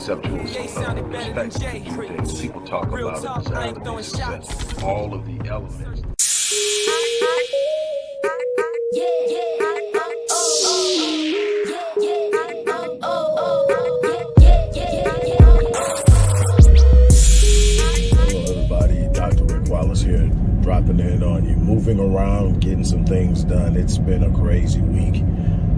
conceptual perspective to things. People talk about a desire to be successful, all of the elements. Here dropping in on you, moving around, getting some things done. It's been a crazy week.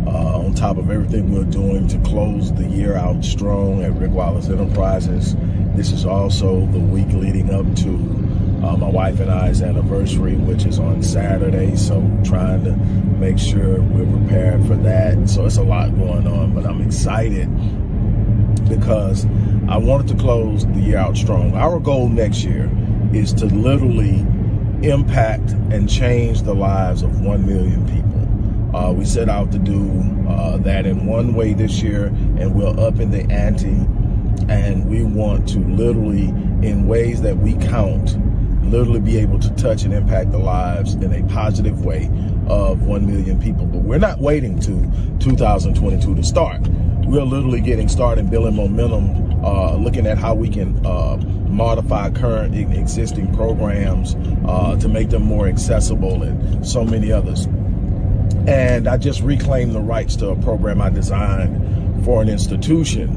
On top of everything we're doing to close the year out strong at Rick Wallace Enterprises, this is also the week leading up to my wife and I's anniversary, which is on Saturday. So trying to make sure we're prepared for that. So it's a lot going on, but I'm excited because I wanted to close the year out strong. Our goal next year is to literally impact and change the lives of 1 million people. We set out to do that in one way this year, and we're up in the ante, and we want to literally, in ways that we count, literally be able to touch and impact the lives in a positive way of 1 million people. But we're not waiting to 2022 to start. We're literally getting started, building momentum, looking at how we can modify current and existing programs to make them more accessible, and so many others. And I just reclaimed the rights to a program I designed for an institution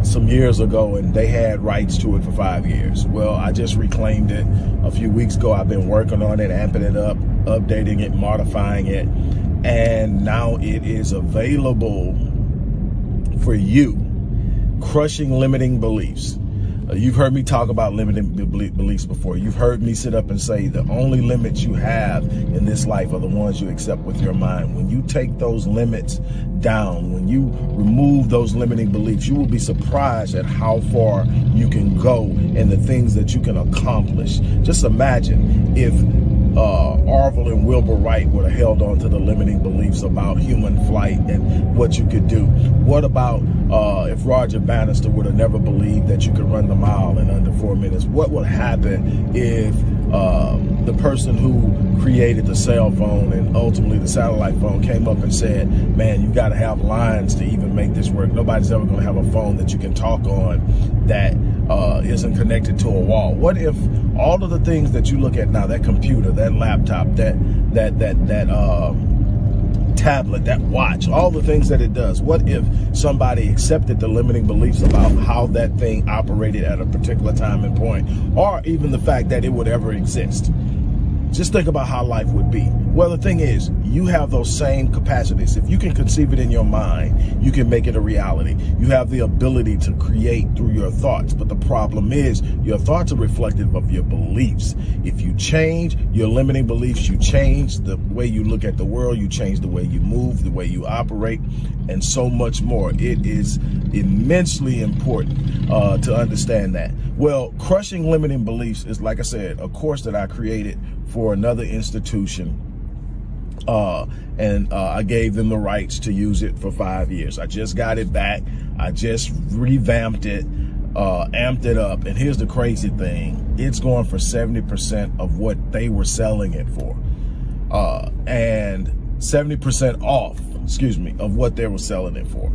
some years ago, and they had rights to it for 5 years. Well, I just reclaimed it a few weeks ago. I've been working on it, amping it up, updating it, modifying it, and now it is available for you. Crushing limiting beliefs. You've heard me talk about limiting beliefs before. You've heard me sit up and say the only limits you have in this life are the ones you accept with your mind. When you take those limits down, when you remove those limiting beliefs, you will be surprised at how far you can go and the things that you can accomplish. Just imagine if Orville and Wilbur Wright would have held on to the limiting beliefs about human flight and what you could do. What about if Roger Bannister would have never believed that you could run the mile in under 4 minutes? What would happen if the person who created the cell phone and ultimately the satellite phone came up and said, man, you got to have lines to even make this work. Nobody's ever going to have a phone that you can talk on that isn't connected to a wall. What if all of the things that you look at now, that computer, that laptop, that tablet, that watch, all the things that it does, what if somebody accepted the limiting beliefs about how that thing operated at a particular time and point, or even the fact that it would ever exist? Just think about how life would be. Well, the thing is, you have those same capacities. If you can conceive it in your mind, you can make it a reality. You have the ability to create through your thoughts. But the problem is, your thoughts are reflective of your beliefs. If you change your limiting beliefs, you change the way you look at the world, you change the way you move, the way you operate, and so much more. It is immensely important to understand that. Well, crushing limiting beliefs is, like I said, a course that I created for another institution. And I gave them the rights to use it for 5 years. I just got it back. I just revamped it, amped it up. And here's the crazy thing. It's going for 70% of what they were selling it for. And 70% off, of what they were selling it for.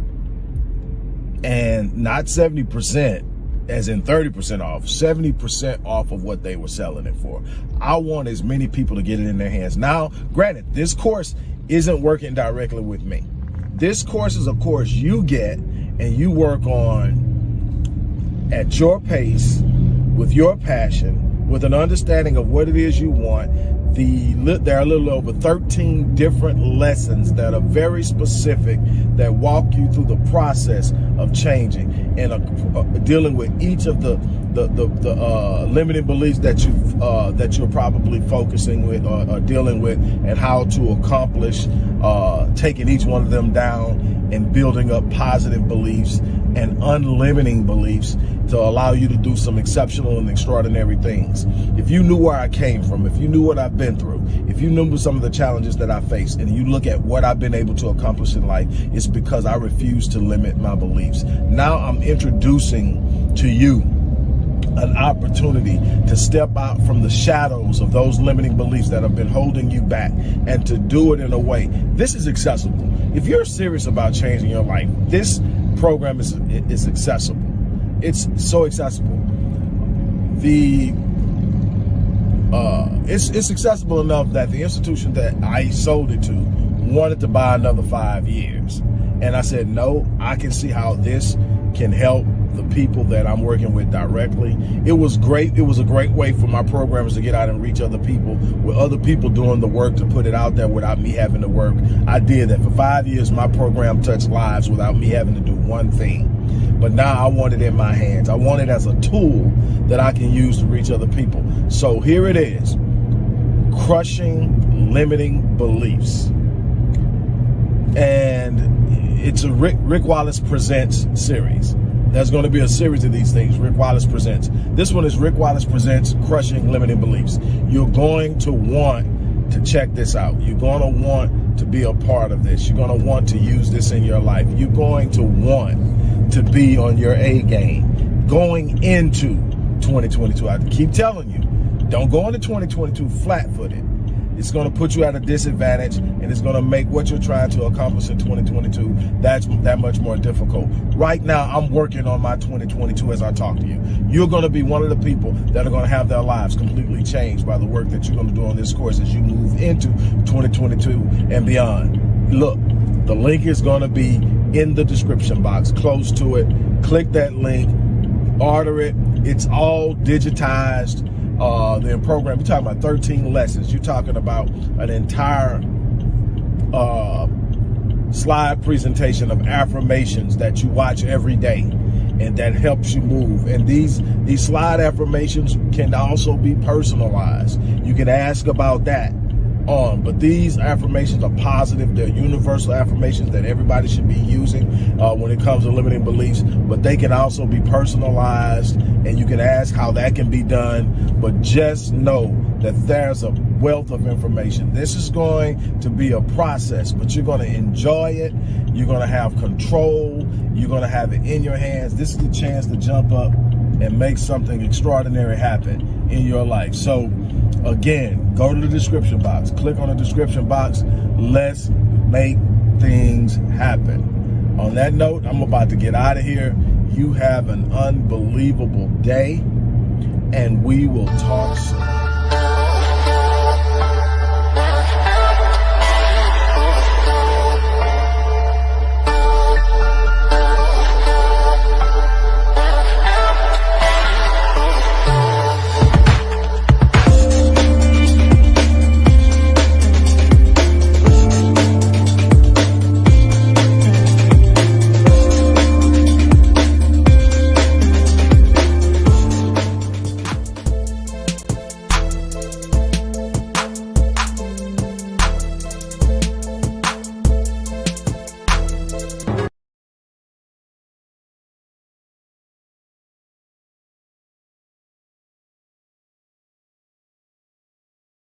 And not 70%. As in 30% off, 70% off of what they were selling it for. I want as many people to get it in their hands. Now, granted, this course isn't working directly with me. This course is a course you get and you work on at your pace, with your passion, with an understanding of what it is you want. There are a little over 13 different lessons that are very specific, that walk you through the process of changing and dealing with each of the limiting beliefs that you're probably focusing with or dealing with, and how to accomplish taking each one of them down and building up positive beliefs and unlimiting beliefs to allow you to do some exceptional and extraordinary things. If you knew where I came from, if you knew what I've been through, if you knew some of the challenges that I face, and you look at what I've been able to accomplish in life, it's because I refuse to limit my beliefs. Now I'm introducing to you an opportunity to step out from the shadows of those limiting beliefs that have been holding you back, and to do it in a way. This is accessible. If you're serious about changing your life, this program is accessible. It's so accessible. It's accessible enough that the institution that I sold it to wanted to buy another 5 years. And I said, no, I can see how this can help the people that I'm working with directly. It was great. It was a great way for my programmers to get out and reach other people, with other people doing the work to put it out there without me having to work. I did that. For 5 years, my program touched lives without me having to do one thing. But now I want it in my hands. I want it as a tool that I can use to reach other people. So here it is. Crushing limiting beliefs. And it's a Rick Wallace Presents series. There's going to be a series of these things. Rick Wallace Presents. This one is Rick Wallace Presents Crushing Limiting Beliefs. You're going to want to check this out. You're going to want to be a part of this. You're going to want to use this in your life. You're going to want to be on your A game going into 2022. I keep telling you, don't go into 2022 flat-footed. It's going to put you at a disadvantage, and it's going to make what you're trying to accomplish in 2022 that much more difficult. Right now, I'm working on my 2022 as I talk to you. You're going to be one of the people that are going to have their lives completely changed by the work that you're going to do on this course as you move into 2022 and beyond. Look, the link is going to be in the description box, close to it. Click that link, order it. It's all digitized. The program, you're talking about 13 lessons. You're talking about an entire slide presentation of affirmations that you watch every day and that helps you move. And these slide affirmations can also be personalized. You can ask about that but these affirmations are positive. They're universal affirmations that everybody should be using when it comes to limiting beliefs, but they can also be personalized, and you can ask how that can be done. But just know that there's a wealth of information. This is going to be a process, but you're going to enjoy it. You're going to have control. You're going to have it in your hands. This is the chance to jump up and make something extraordinary happen in your life. So again, go to the description box, click on the description box. Let's make things happen. On that note, I'm about to get out of here. You have an unbelievable day, and we will talk soon.